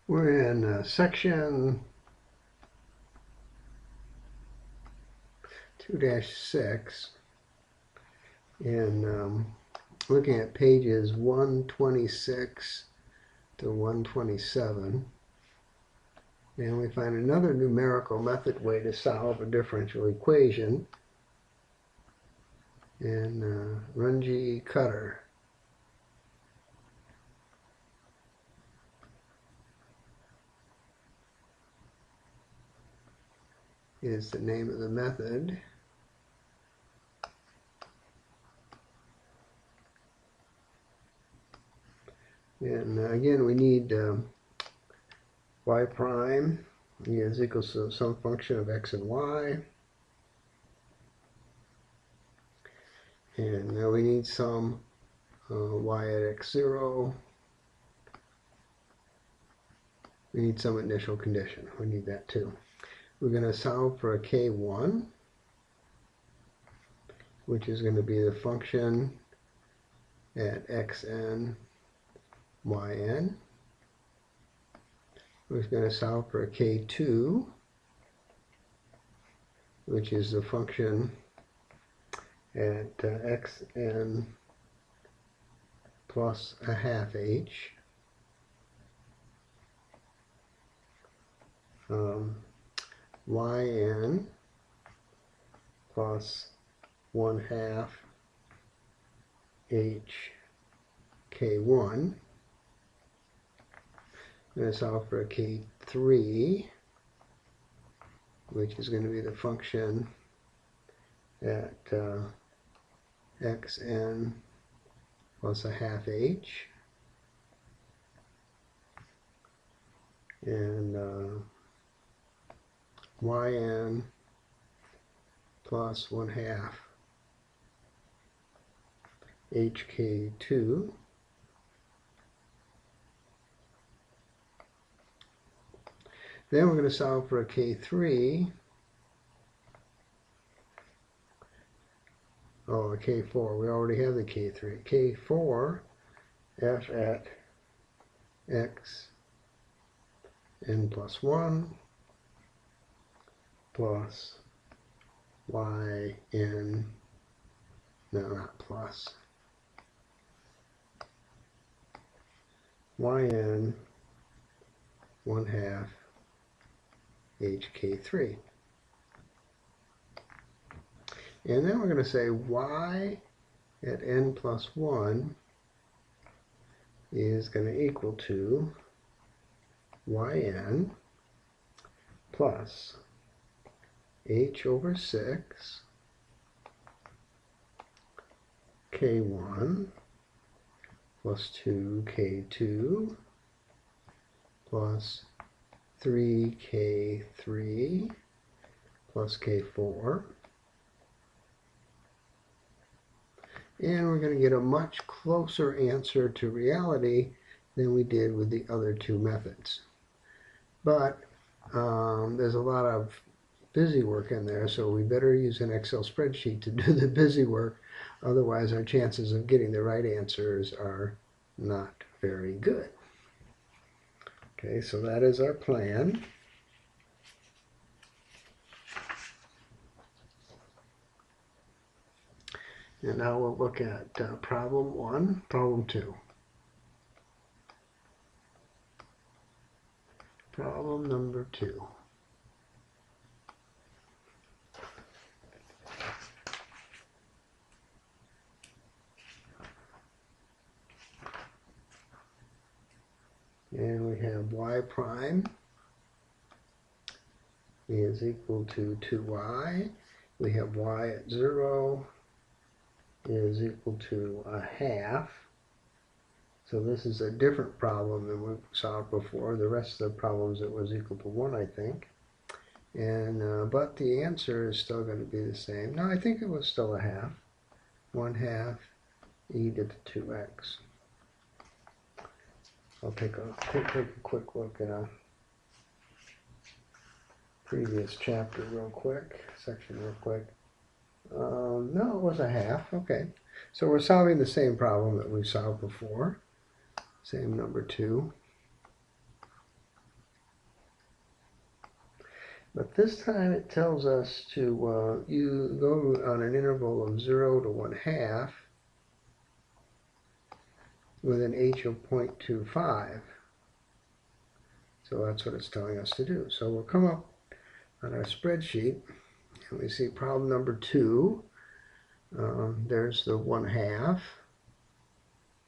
We're in section 2-6 and looking at pages 126 to 127, and we find another numerical method way to solve a differential equation in Runge-Kutta. Is the name of the method. And again, we need y prime is equals to some function of x and y. And now we need some y at x0. We need some initial condition. We need that too. We're going to solve for a k1, which is going to be the function at xn, yn. We're going to solve for a k2, which is the function at xn plus a half h. Yn plus 1/2 h k1. I'm going to solve for a k3, which is going to be the function at xn plus a half h, and yn plus 1/2 hk2. Then we're going to solve for a k3, a k4. We already have the k3. k4, f at x n plus 1 plus y n, no, not plus, yn 1/2 hk3. And then we're going to say y at n plus 1 is going to equal to yn plus h over 6 k1 plus 2 k2 plus 3 k3 plus k4. And we're going to get a much closer answer to reality than we did with the other two methods. But there's a lot of busy work in there, so we better use an Excel spreadsheet to do the busy work. Otherwise, our chances of getting the right answers are not very good. Okay, so that is our plan. And now we'll look at problem 1, problem 2. Problem number 2. And we have y prime is equal to 2y. We have y at 0 is equal to a half. So this is a different problem than we've solved before. The rest of the problems it was equal to 1, I think. And but the answer is still going to be the same. No, I think it was still a half. 1/2 e to the 2x. I'll take a quick look at a previous chapter real quick, section real quick. No, it was a half. Okay. So we're solving the same problem that we solved before. Same number 2. But this time it tells us to you go on an interval of 0 to 1/2 with an h of 0.25. So that's what it's telling us to do. So we'll come up on our spreadsheet and we see problem number 2. There's the 1/2.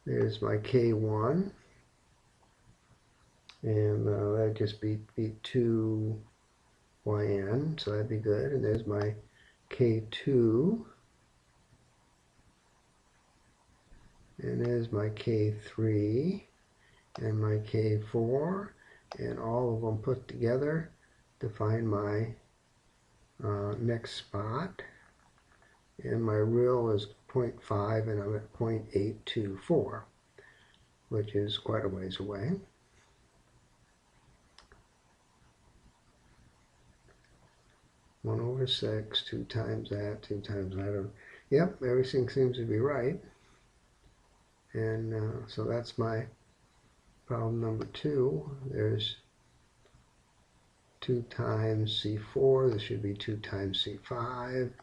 There's my K1. And that'd just be 2yn, so that'd be good. And there's my K2. And there's my K3 and my K4. And all of them put together to find my next spot. And my real is 0.5 and I'm at 0.824, which is quite a ways away. One over 6, 2 times that, 2 times that. Yep, everything seems to be right. And so that's my problem number 2. There's 2 times C4. This should be 2 times C5.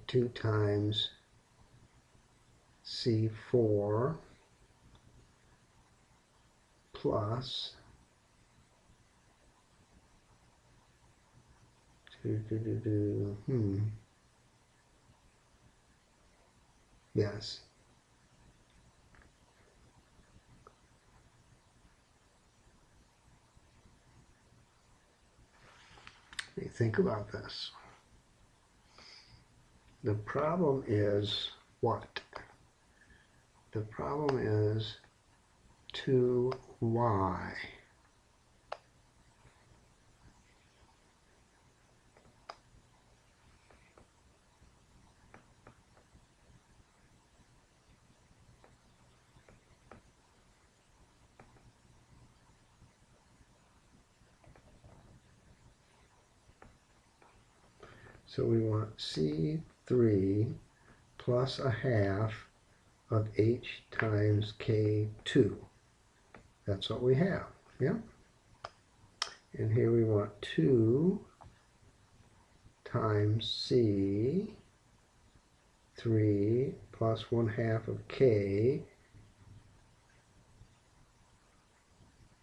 2 times C4 plus yes. Let me think about this. The problem is what? The problem is 2y. So we want C3 plus 1/2 of h times K2. That's what we have. Yeah? And here we want 2 times C3 plus 1/2 of K.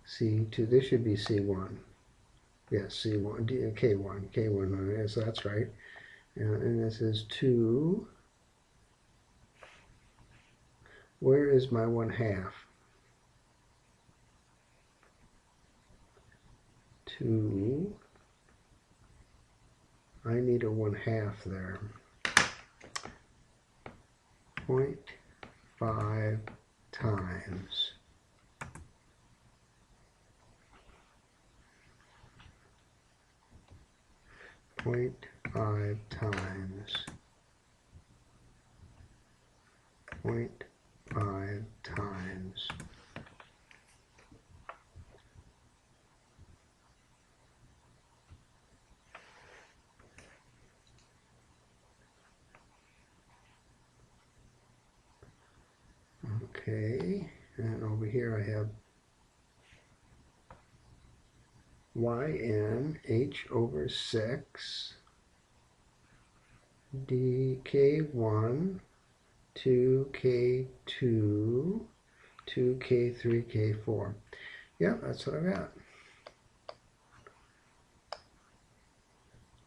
C2, this should be C1. Yes, C1, K1, so that's right. And this is 2. Where is my 1/2? 2. I need a 1/2 there. 0.5 times 0.5 times 0.5 times okay, and over here I have yn h over 6 dk1 2k2 2k3 k4. Yeah, that's what I got.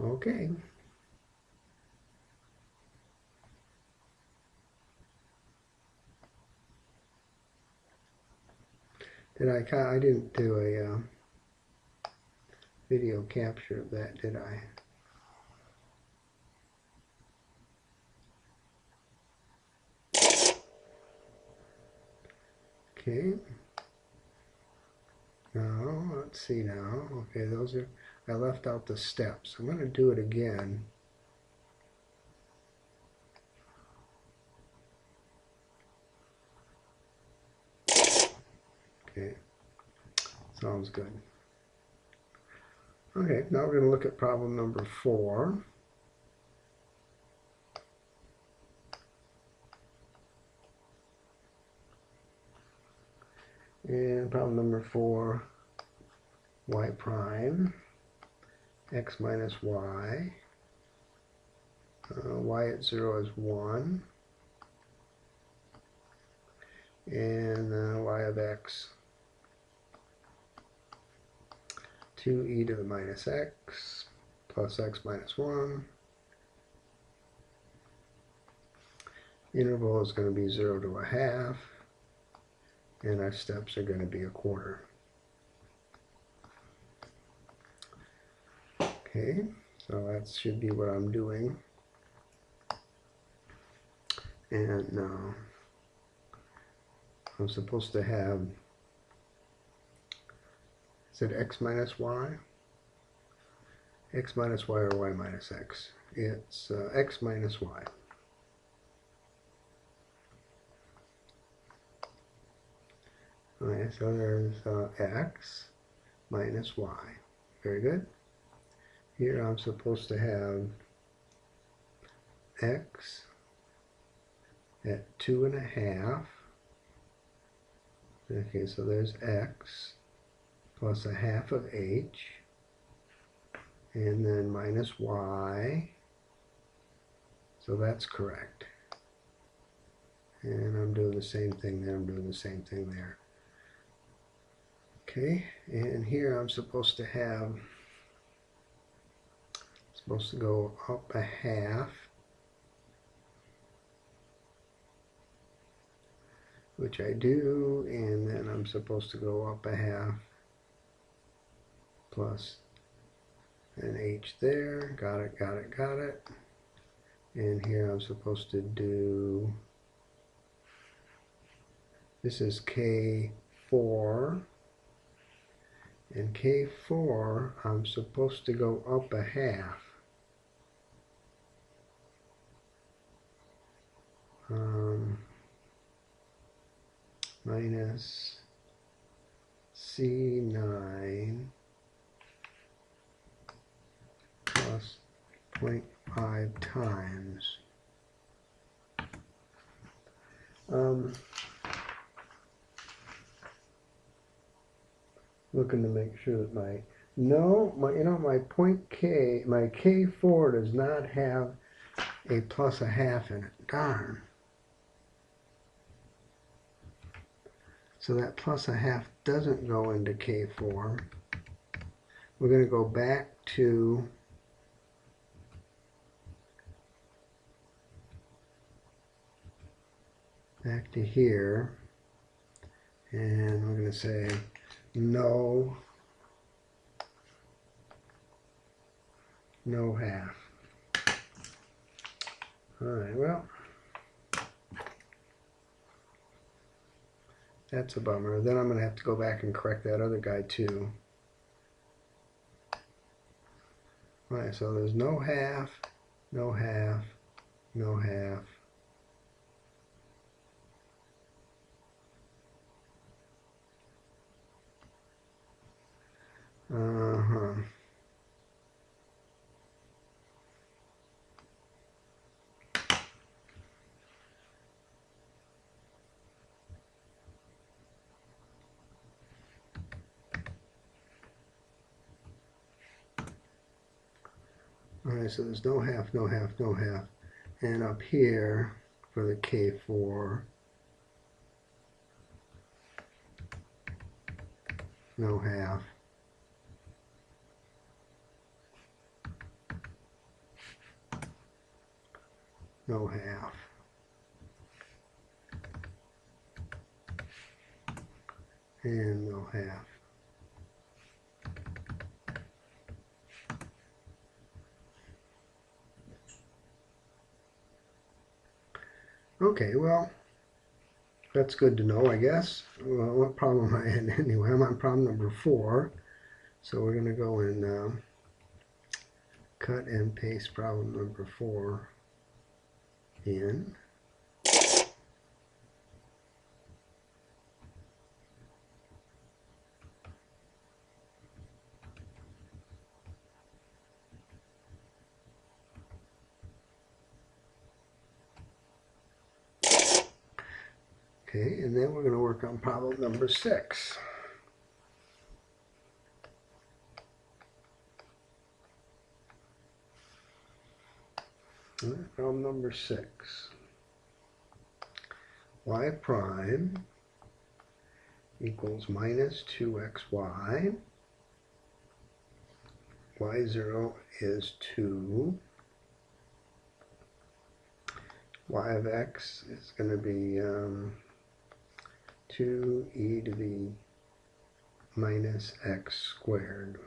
Okay. I didn't do a video capture of that, did I? Okay. Now, let's see now. Okay, those are, I left out the steps. I'm going to do it again. Okay, sounds good. Okay, now we're going to look at problem number 4. And problem number 4, y prime x minus y. Y at 0 is 1. And y of x, 2e to the minus x plus x minus 1. Interval is going to be 0 to a half, and our steps are going to be a quarter. Okay, so that should be what I'm doing. And I'm supposed to have, is it x minus y? X minus y or y minus x? It's x minus y. Okay, so there's x minus y. Very good. Here I'm supposed to have x at 2.5. Okay, so there's x plus a half of h, and then minus y. So that's correct. And I'm doing the same thing there, I'm doing the same thing there. Okay, and here I'm supposed to have, supposed to go up a half, which I do, and then I'm supposed to go up a half plus an h there. Got it, got it, got it. And here I'm supposed to do, this is K4, and K4 I'm supposed to go up a half. Minus C9 plus 0.5 times. Looking to make sure that my point K, my K4 does not have a plus a half in it. Darn. So that plus a half doesn't go into K4. We're going to go back to here, and we're going to say no half. Alright, well, that's a bummer. Then I'm going to have to go back and correct that other guy too. Alright, so there's no half, no half, no half. Alright, so there's no half, no half, no half. And up here for the K4, no half. No half. And no half. Okay, well, that's good to know, I guess. Well, what problem am I in anyway? I'm on problem number 4. So we're going to go and cut and paste problem number 4 in. Okay, and then we're going to work on problem number 6. Problem number 6. Y prime equals minus 2xy. Y0 is 2. Y of x is going to be 2e to the minus x squared.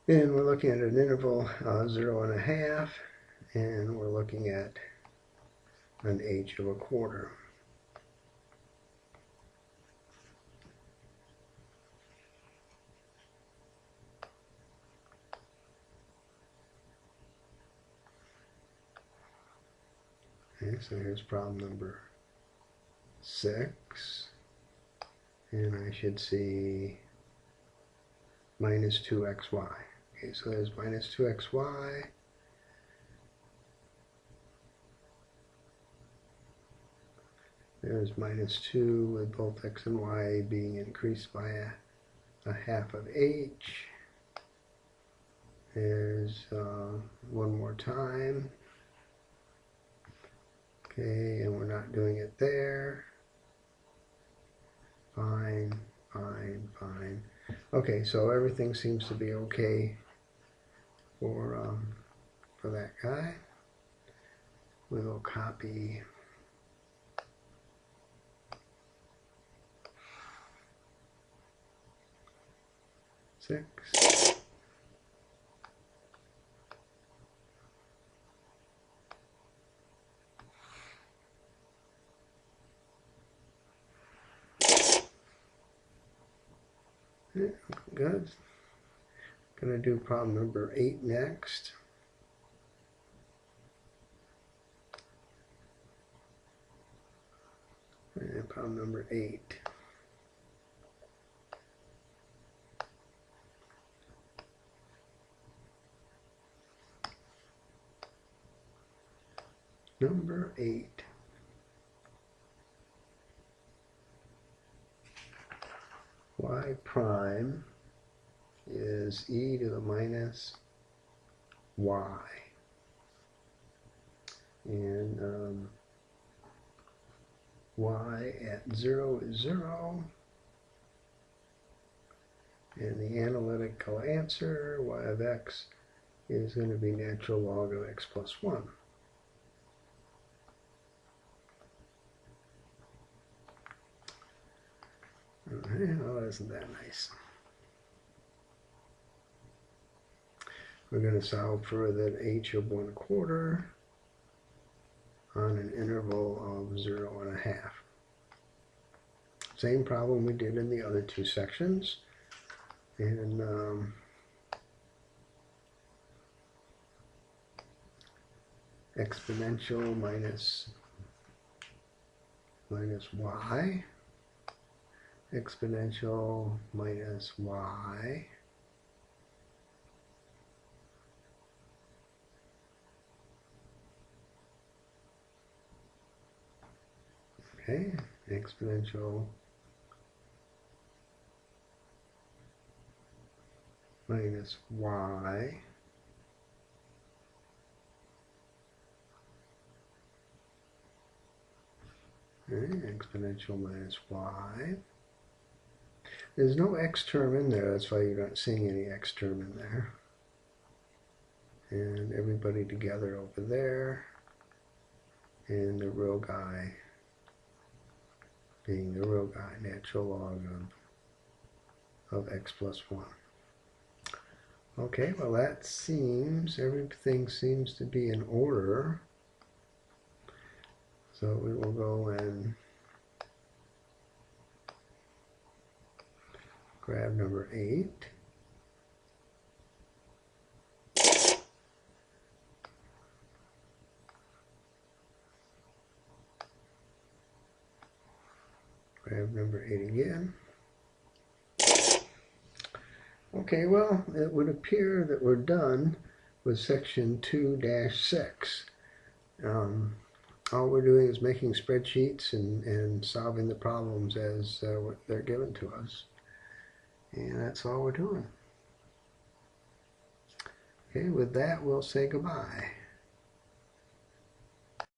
And we're looking at an interval 0.5, and we're looking at an h of a quarter. Okay, so here's problem number 6, and I should see minus 2xy. Okay, so there's minus 2xy. There's minus 2 with both x and y being increased by a half of h. There's one more time. Okay, and we're not doing it there. Fine, fine, fine. Okay, so everything seems to be okay for that guy. We'll copy 6. Yeah, good. Gonna do problem number 8 next. And problem number 8. Number 8. Y prime is e to the minus y. And y at 0 is 0. And the analytical answer, y of x, is going to be natural log of x plus 1. Oh, isn't that nice? We're going to solve for that h of 1/4 on an interval of 0.5. Same problem we did in the other 2 sections. And exponential minus y, exponential minus y, okay, exponential minus y, okay, exponential minus y. There's no x term in there, that's why you're not seeing any x term in there. And everybody together over there, and the real guy being the real guy, natural log of x plus 1. Okay, well that seems, everything seems to be in order. So we will go and grab number 8. Grab number 8 again. Okay, well, it would appear that we're done with section 2-6. All we're doing is making spreadsheets and solving the problems as they're given to us. And that's all we're doing. Okay, with that, we'll say goodbye.